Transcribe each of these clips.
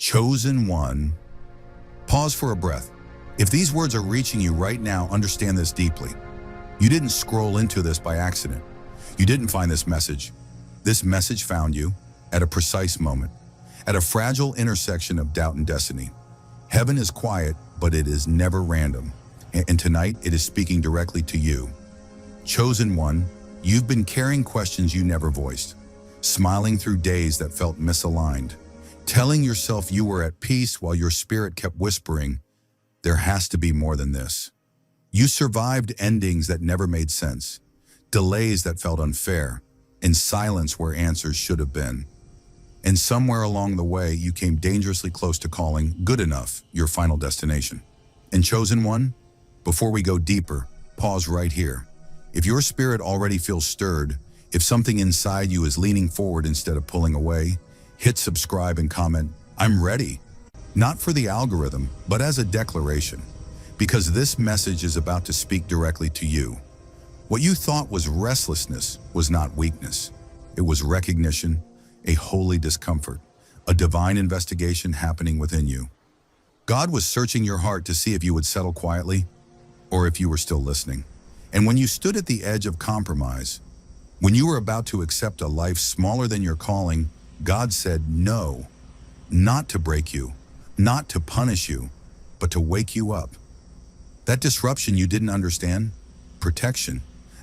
Chosen one. Pause for a breath. If these words are reaching you right now, understand this deeply. You didn't scroll into this by accident. You didn't find this message. This message found you at a precise moment, at a fragile intersection of doubt and destiny. Heaven is quiet, but it is never random. And tonight, it is speaking directly to you. Chosen one, you've been carrying questions you never voiced, smiling through days that felt misaligned, telling yourself you were at peace while your spirit kept whispering, there has to be more than this. You survived endings that never made sense, delays that felt unfair, and silence where answers should have been. And somewhere along the way, you came dangerously close to calling good enough your final destination. And chosen one, before we go deeper, pause right here. If your spirit already feels stirred, if something inside you is leaning forward instead of pulling away, hit subscribe and comment, I'm ready. Not for the algorithm, but as a declaration. Because this message is about to speak directly to you. What you thought was restlessness was not weakness. It was recognition, a holy discomfort, a divine investigation happening within you. God was searching your heart to see if you would settle quietly or if you were still listening. And when you stood at the edge of compromise, when you were about to accept a life smaller than your calling, God said no, not to break you, not to punish you, but to wake you up. That disruption you didn't understand, protection,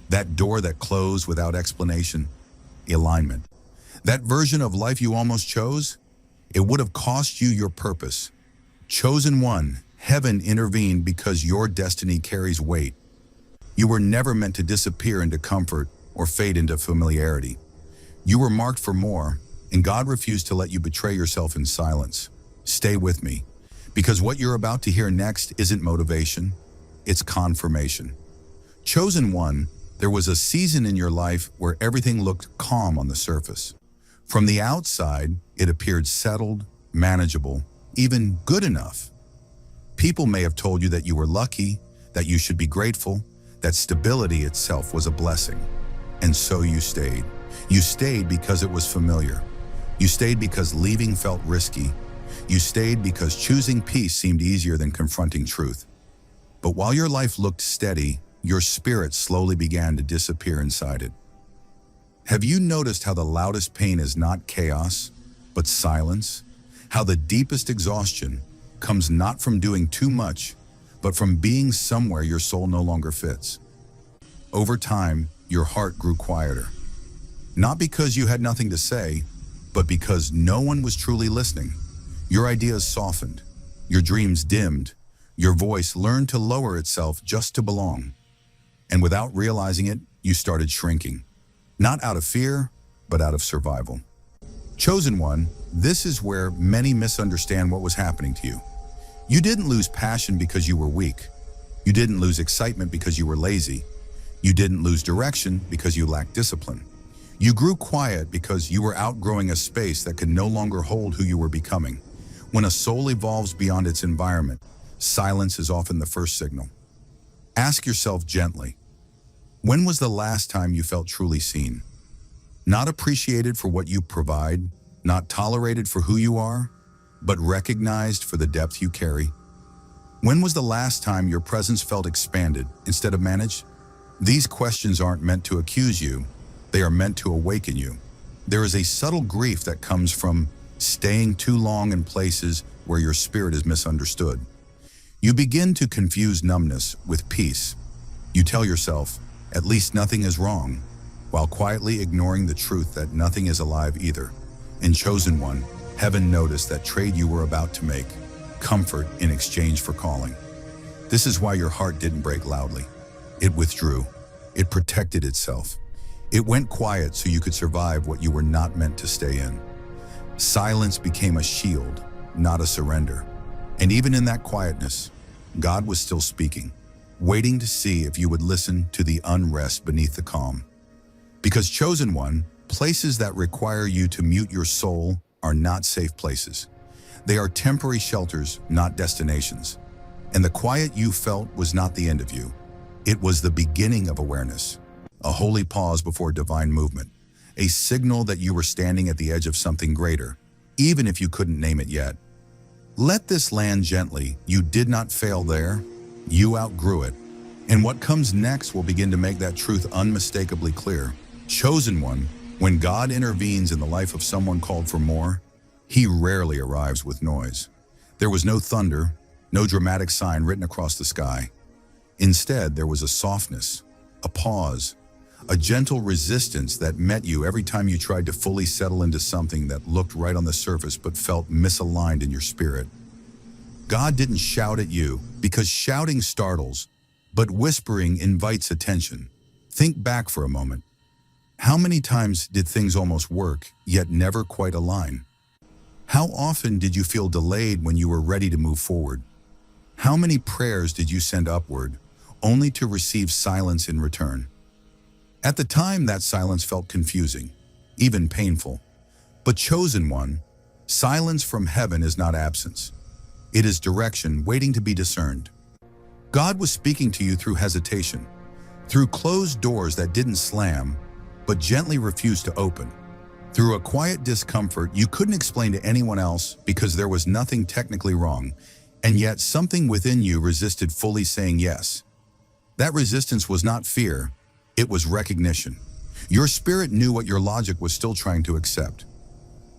that door that closed without explanation, alignment. That version of life you almost chose, it would have cost you your purpose. Chosen one, heaven intervened because your destiny carries weight. You were never meant to disappear into comfort or fade into familiarity. You were marked for more, and God refused to let you betray yourself in silence. Stay with me, because what you're about to hear next isn't motivation, it's confirmation. Chosen one, there was a season in your life where everything looked calm on the surface. From the outside, it appeared settled, manageable, even good enough. People may have told you that you were lucky, that you should be grateful, that stability itself was a blessing. And so you stayed. You stayed because it was familiar. You stayed because leaving felt risky. You stayed because choosing peace seemed easier than confronting truth. But while your life looked steady, your spirit slowly began to disappear inside it. Have you noticed how the loudest pain is not chaos, but silence? How the deepest exhaustion comes not from doing too much, but from being somewhere your soul no longer fits. Over time, your heart grew quieter. Not because you had nothing to say, but because no one was truly listening. Your ideas softened, your dreams dimmed, your voice learned to lower itself just to belong. And without realizing it, you started shrinking. Not out of fear, but out of survival. Chosen one, this is where many misunderstand what was happening to you. You didn't lose passion because you were weak. You didn't lose excitement because you were lazy. You didn't lose direction because you lacked discipline. You grew quiet because you were outgrowing a space that could no longer hold who you were becoming. When a soul evolves beyond its environment, silence is often the first signal. Ask yourself gently, when was the last time you felt truly seen? Not appreciated for what you provide, not tolerated for who you are, but recognized for the depth you carry. When was the last time your presence felt expanded instead of managed? These questions aren't meant to accuse you, they are meant to awaken you. There is a subtle grief that comes from staying too long in places where your spirit is misunderstood. You begin to confuse numbness with peace. You tell yourself, at least nothing is wrong, while quietly ignoring the truth that nothing is alive either. In Chosen one, heaven noticed that trade you were about to make, comfort in exchange for calling. This is why your heart didn't break loudly. It withdrew. It protected itself. It went quiet so you could survive what you were not meant to stay in. Silence became a shield, not a surrender. And even in that quietness, God was still speaking, waiting to see if you would listen to the unrest beneath the calm. Because Chosen one, places that require you to mute your soul are not safe places. They are temporary shelters, not destinations. And the quiet you felt was not the end of you. It was the beginning of awareness, a holy pause before divine movement, a signal that you were standing at the edge of something greater, even if you couldn't name it yet. Let this land gently. You did not fail there. You outgrew it. And what comes next will begin to make that truth unmistakably clear. Chosen one, when God intervenes in the life of someone called for more, he rarely arrives with noise. There was no thunder, no dramatic sign written across the sky. Instead, there was a softness, a pause, a gentle resistance that met you every time you tried to fully settle into something that looked right on the surface but felt misaligned in your spirit. God didn't shout at you, because shouting startles, but whispering invites attention. Think back for a moment. How many times did things almost work, yet never quite align? How often did you feel delayed when you were ready to move forward? How many prayers did you send upward, only to receive silence in return? At the time, that silence felt confusing, even painful. But chosen one, silence from heaven is not absence. It is direction waiting to be discerned. God was speaking to you through hesitation, through closed doors that didn't slam, but gently refused to open, through a quiet discomfort you couldn't explain to anyone else because there was nothing technically wrong, and yet something within you resisted fully saying yes. That resistance was not fear, it was recognition. Your spirit knew what your logic was still trying to accept.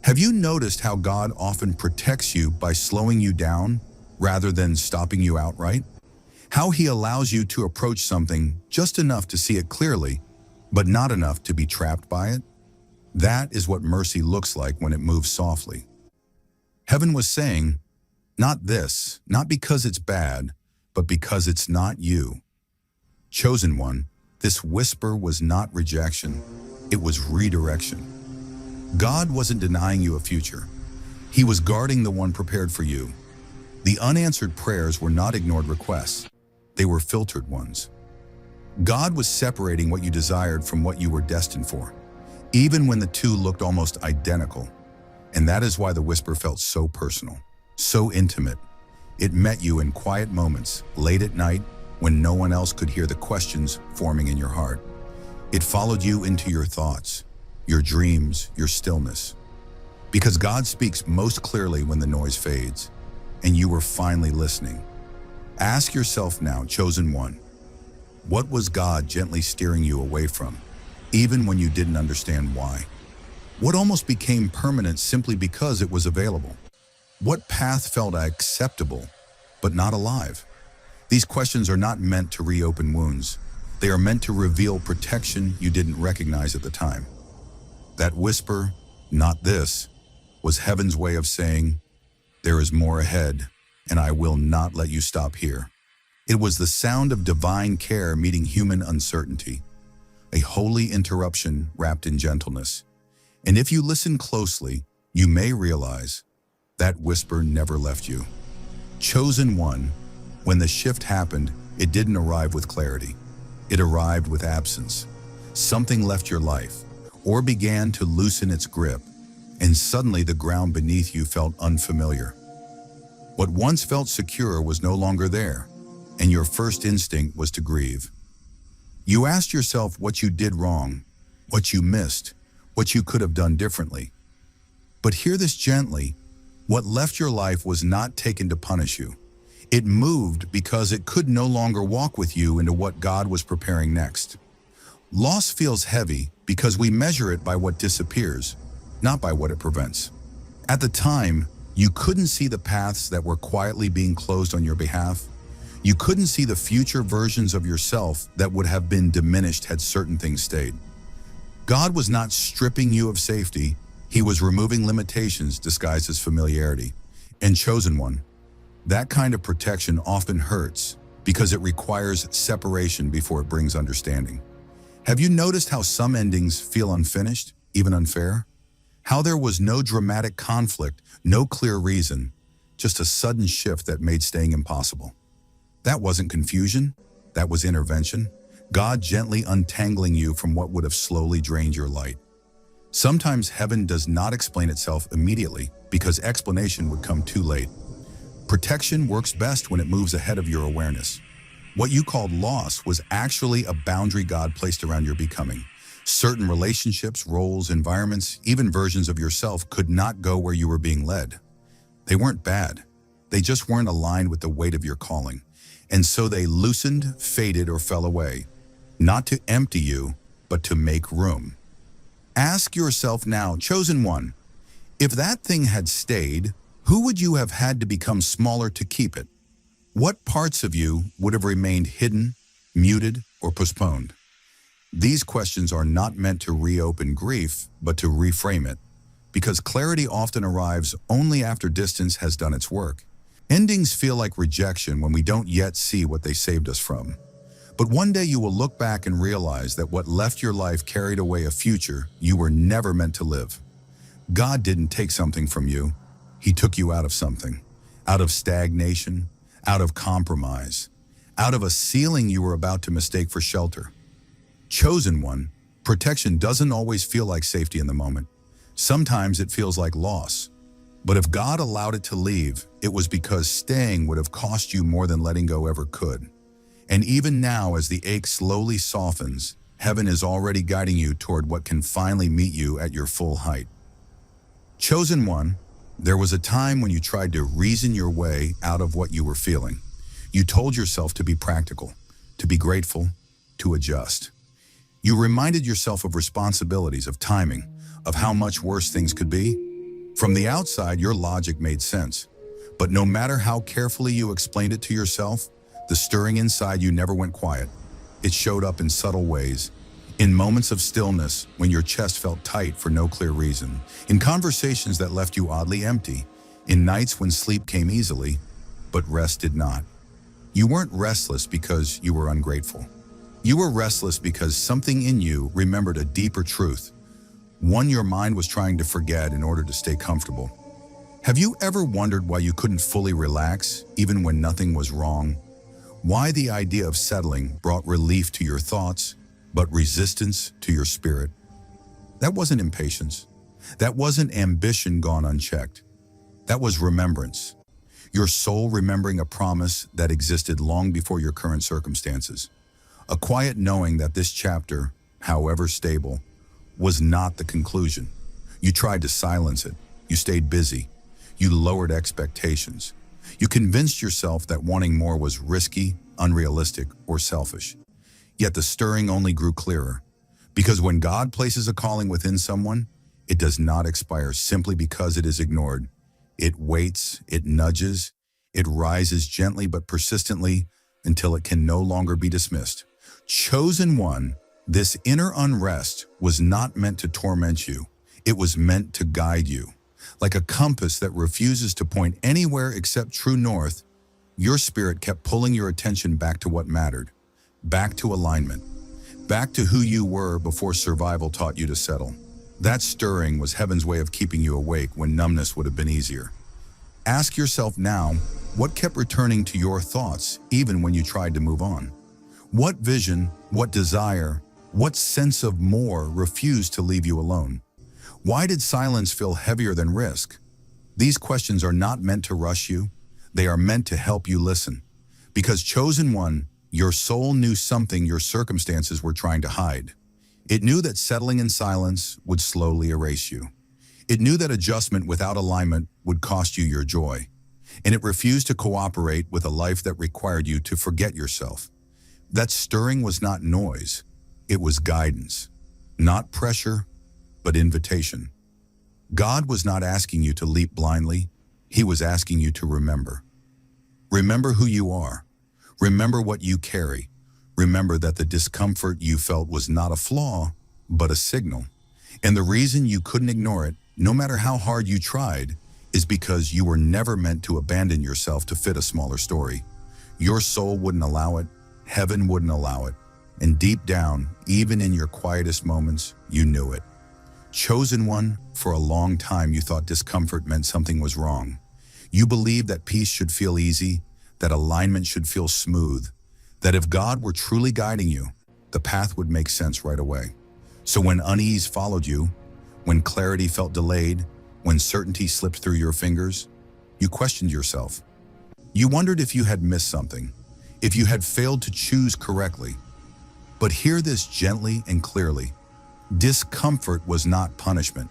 Have you noticed how God often protects you by slowing you down rather than stopping you outright? How he allows you to approach something just enough to see it clearly, but not enough to be trapped by it? That is what mercy looks like when it moves softly. Heaven was saying, not this, not because it's bad, but because it's not you. Chosen one, this whisper was not rejection, it was redirection. God wasn't denying you a future. He was guarding the one prepared for you. The unanswered prayers were not ignored requests. They were filtered ones. God was separating what you desired from what you were destined for, even when the two looked almost identical. And that is why the whisper felt so personal, so intimate. It met you in quiet moments, late at night, when no one else could hear the questions forming in your heart. It followed you into your thoughts, your dreams, your stillness. Because God speaks most clearly when the noise fades, and you were finally listening. Ask yourself now, chosen one, what was God gently steering you away from, even when you didn't understand why? What almost became permanent simply because it was available? What path felt acceptable, but not alive? These questions are not meant to reopen wounds. They are meant to reveal protection you didn't recognize at the time. That whisper, not this, was heaven's way of saying, there is more ahead, and I will not let you stop here. It was the sound of divine care meeting human uncertainty, a holy interruption wrapped in gentleness. And if you listen closely, you may realize that whisper never left you. Chosen one, when the shift happened, it didn't arrive with clarity. It arrived with absence. Something left your life, or began to loosen its grip, and suddenly the ground beneath you felt unfamiliar. What once felt secure was no longer there, and your first instinct was to grieve. You asked yourself what you did wrong, what you missed, what you could have done differently. But hear this gently, what left your life was not taken to punish you. It moved because it could no longer walk with you into what God was preparing next. Loss feels heavy because we measure it by what disappears, not by what it prevents. At the time, you couldn't see the paths that were quietly being closed on your behalf. You couldn't see the future versions of yourself that would have been diminished had certain things stayed. God was not stripping you of safety. He was removing limitations disguised as familiarity. And chosen one, that kind of protection often hurts because it requires separation before it brings understanding. Have you noticed how some endings feel unfinished, even unfair? How there was no dramatic conflict, no clear reason, just a sudden shift that made staying impossible. That wasn't confusion, that was intervention. God gently untangling you from what would have slowly drained your light. Sometimes heaven does not explain itself immediately because explanation would come too late. Protection works best when it moves ahead of your awareness. What you called loss was actually a boundary God placed around your becoming. Certain relationships, roles, environments, even versions of yourself could not go where you were being led. They weren't bad. They just weren't aligned with the weight of your calling. And so they loosened, faded, or fell away, not to empty you, but to make room. Ask yourself now, chosen one, if that thing had stayed, who would you have had to become smaller to keep it? What parts of you would have remained hidden, muted, or postponed? These questions are not meant to reopen grief, but to reframe it, because clarity often arrives only after distance has done its work. Endings feel like rejection when we don't yet see what they saved us from. But one day you will look back and realize that what left your life carried away a future you were never meant to live. God didn't take something from you. He took you out of something, out of stagnation, out of compromise, out of a ceiling you were about to mistake for shelter. Chosen one, protection doesn't always feel like safety in the moment. Sometimes it feels like loss. But if God allowed it to leave, it was because staying would have cost you more than letting go ever could. And even now, as the ache slowly softens, heaven is already guiding you toward what can finally meet you at your full height. Chosen one, there was a time when you tried to reason your way out of what you were feeling. You told yourself to be practical, to be grateful, to adjust. You reminded yourself of responsibilities, of timing, of how much worse things could be. From the outside, your logic made sense. But no matter how carefully you explained it to yourself, the stirring inside you never went quiet. It showed up in subtle ways, in moments of stillness when your chest felt tight for no clear reason, in conversations that left you oddly empty, in nights when sleep came easily, but rest did not. You weren't restless because you were ungrateful. You were restless because something in you remembered a deeper truth, one your mind was trying to forget in order to stay comfortable. Have you ever wondered why you couldn't fully relax, even when nothing was wrong? Why the idea of settling brought relief to your thoughts, but resistance to your spirit? That wasn't impatience. That wasn't ambition gone unchecked. That was remembrance. Your soul remembering a promise that existed long before your current circumstances. A quiet knowing that this chapter, however stable, was not the conclusion. You tried to silence it. You stayed busy. You lowered expectations. You convinced yourself that wanting more was risky, unrealistic, or selfish. Yet the stirring only grew clearer. Because when God places a calling within someone, it does not expire simply because it is ignored. It waits, it nudges, it rises gently but persistently until it can no longer be dismissed. Chosen one, this inner unrest was not meant to torment you. It was meant to guide you. Like a compass that refuses to point anywhere except true north, your spirit kept pulling your attention back to what mattered, back to alignment, back to who you were before survival taught you to settle. That stirring was heaven's way of keeping you awake when numbness would have been easier. Ask yourself now, what kept returning to your thoughts even when you tried to move on? What vision, what desire, what sense of more refused to leave you alone? Why did silence feel heavier than risk? These questions are not meant to rush you. They are meant to help you listen. Because chosen one, your soul knew something your circumstances were trying to hide. It knew that settling in silence would slowly erase you. It knew that adjustment without alignment would cost you your joy. And it refused to cooperate with a life that required you to forget yourself. That stirring was not noise. It was guidance. Not pressure, but invitation. God was not asking you to leap blindly. He was asking you to remember. Remember who you are. Remember what you carry. Remember that the discomfort you felt was not a flaw, but a signal. And the reason you couldn't ignore it, no matter how hard you tried, is because you were never meant to abandon yourself to fit a smaller story. Your soul wouldn't allow it. Heaven wouldn't allow it. And deep down, even in your quietest moments, you knew it. Chosen one, for a long time you thought discomfort meant something was wrong. You believed that peace should feel easy, that alignment should feel smooth, that if God were truly guiding you, the path would make sense right away. So when unease followed you, when clarity felt delayed, when certainty slipped through your fingers, you questioned yourself. You wondered if you had missed something, if you had failed to choose correctly. But hear this gently and clearly. Discomfort was not punishment.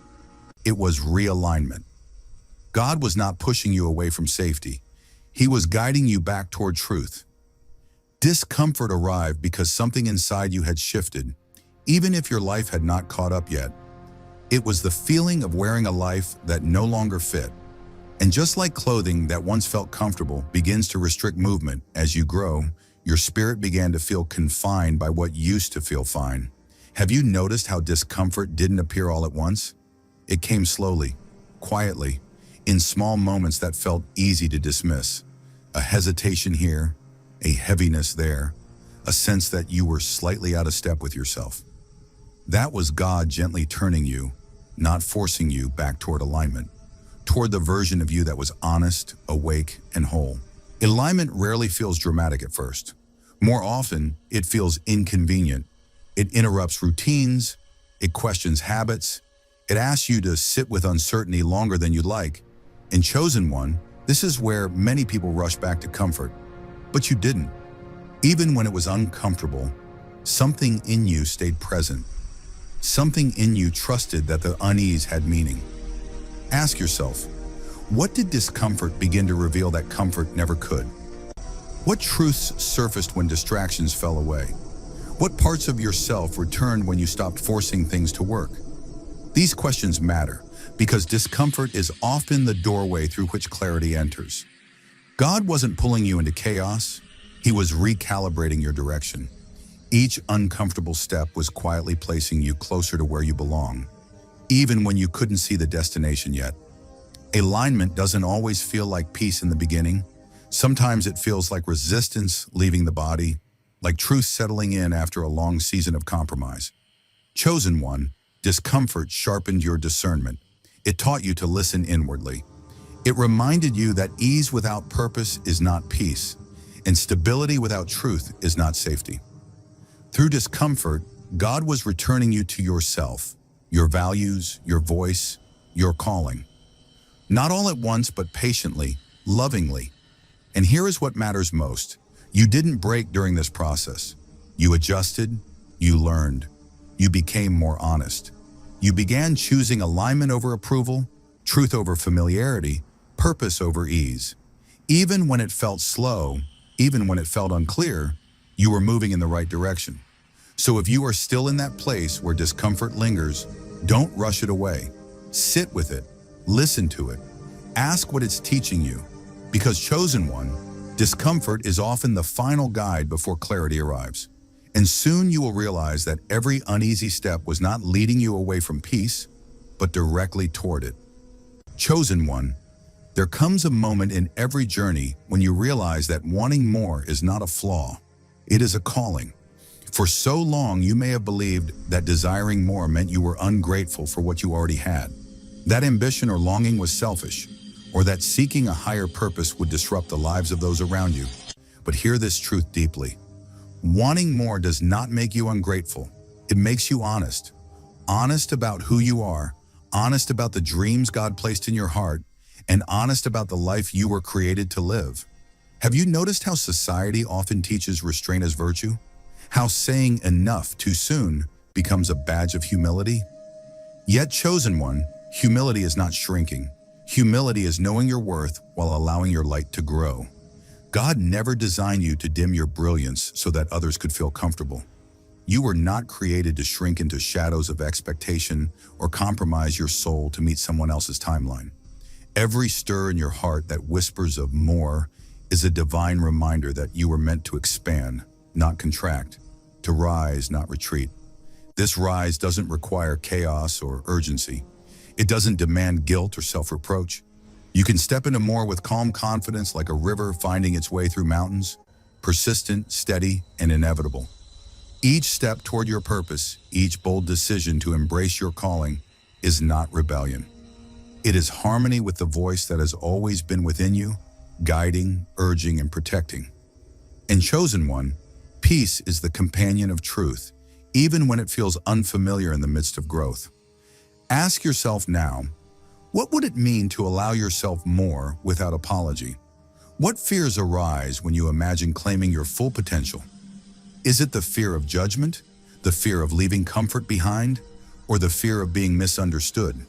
It was realignment. God was not pushing you away from safety. He was guiding you back toward truth. Discomfort arrived because something inside you had shifted, even if your life had not caught up yet. It was the feeling of wearing a life that no longer fit. And just like clothing that once felt comfortable begins to restrict movement as you grow, your spirit began to feel confined by what used to feel fine. Have you noticed how discomfort didn't appear all at once? It came slowly, quietly, in small moments that felt easy to dismiss. A hesitation here, a heaviness there, a sense that you were slightly out of step with yourself. That was God gently turning you, not forcing you back toward alignment, toward the version of you that was honest, awake, and whole. Alignment rarely feels dramatic at first. More often, it feels inconvenient. It interrupts routines, it questions habits, it asks you to sit with uncertainty longer than you'd like. In Chosen One, this is where many people rush back to comfort. But you didn't. Even when it was uncomfortable, something in you stayed present. Something in you trusted that the unease had meaning. Ask yourself, what did discomfort begin to reveal that comfort never could? What truths surfaced when distractions fell away? What parts of yourself returned when you stopped forcing things to work? These questions matter because discomfort is often the doorway through which clarity enters. God wasn't pulling you into chaos, He was recalibrating your direction. Each uncomfortable step was quietly placing you closer to where you belong, even when you couldn't see the destination yet. Alignment doesn't always feel like peace in the beginning. Sometimes it feels like resistance leaving the body, like truth settling in after a long season of compromise. Chosen One, discomfort sharpened your discernment. It taught you to listen inwardly. It reminded you that ease without purpose is not peace, and stability without truth is not safety. Through discomfort, God was returning you to yourself, your values, your voice, your calling. Not all at once, but patiently, lovingly. And here is what matters most. You didn't break during this process. You adjusted, you learned, you became more honest. You began choosing alignment over approval, truth over familiarity, purpose over ease. Even when it felt slow, even when it felt unclear, you were moving in the right direction. So if you are still in that place where discomfort lingers, don't rush it away. Sit with it, listen to it, ask what it's teaching you. Because Chosen One, discomfort is often the final guide before clarity arrives. And soon you will realize that every uneasy step was not leading you away from peace, but directly toward it. Chosen One, there comes a moment in every journey when you realize that wanting more is not a flaw. It is a calling. For so long, you may have believed that desiring more meant you were ungrateful for what you already had. That ambition or longing was selfish, or that seeking a higher purpose would disrupt the lives of those around you. But hear this truth deeply. Wanting more does not make you ungrateful. It makes you honest. Honest about who you are, honest about the dreams God placed in your heart, and honest about the life you were created to live. Have you noticed how society often teaches restraint as virtue? How saying enough too soon becomes a badge of humility? Yet Chosen One, humility is not shrinking. Humility is knowing your worth while allowing your light to grow. God never designed you to dim your brilliance so that others could feel comfortable. You were not created to shrink into shadows of expectation or compromise your soul to meet someone else's timeline. Every stir in your heart that whispers of more is a divine reminder that you were meant to expand, not contract, to rise, not retreat. This rise doesn't require chaos or urgency. It doesn't demand guilt or self-reproach. You can step into more with calm confidence, like a river finding its way through mountains, persistent, steady, and inevitable. Each step toward your purpose, each bold decision to embrace your calling, is not rebellion. It is harmony with the voice that has always been within you, guiding, urging, and protecting. And Chosen One, peace is the companion of truth, even when it feels unfamiliar in the midst of growth. Ask yourself now, what would it mean to allow yourself more without apology? What fears arise when you imagine claiming your full potential? Is it the fear of judgment, the fear of leaving comfort behind, or the fear of being misunderstood?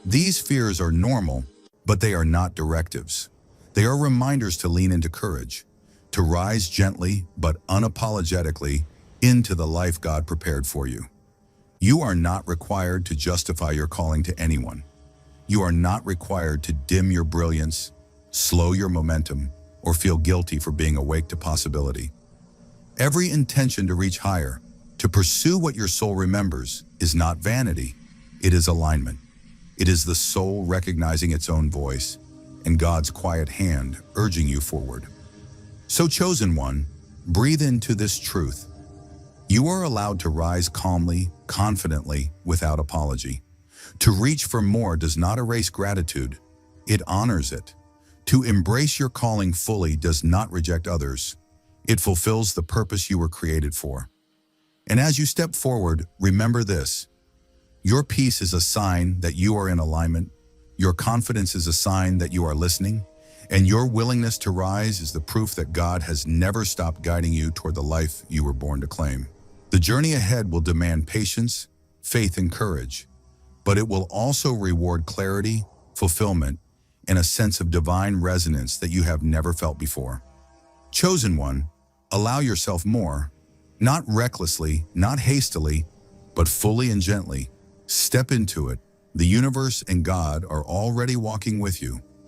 These fears are normal, but they are not directives. They are reminders to lean into courage, to rise gently but unapologetically into the life God prepared for you. You are not required to justify your calling to anyone. You are not required to dim your brilliance, slow your momentum, or feel guilty for being awake to possibility. Every intention to reach higher, to pursue what your soul remembers, is not vanity. It is alignment. It is the soul recognizing its own voice and God's quiet hand urging you forward. So, chosen one, breathe into this truth. You are allowed to rise calmly, confidently, without apology. To reach for more does not erase gratitude. It honors it. To embrace your calling fully does not reject others. It fulfills the purpose you were created for. And as you step forward, remember this. Your peace is a sign that you are in alignment. Your confidence is a sign that you are listening. And your willingness to rise is the proof that God has never stopped guiding you toward the life you were born to claim. The journey ahead will demand patience, faith, and courage, but it will also reward clarity, fulfillment, and a sense of divine resonance that you have never felt before. Chosen one, allow yourself more, not recklessly, not hastily, but fully and gently. Step into it. The universe and God are already walking with you.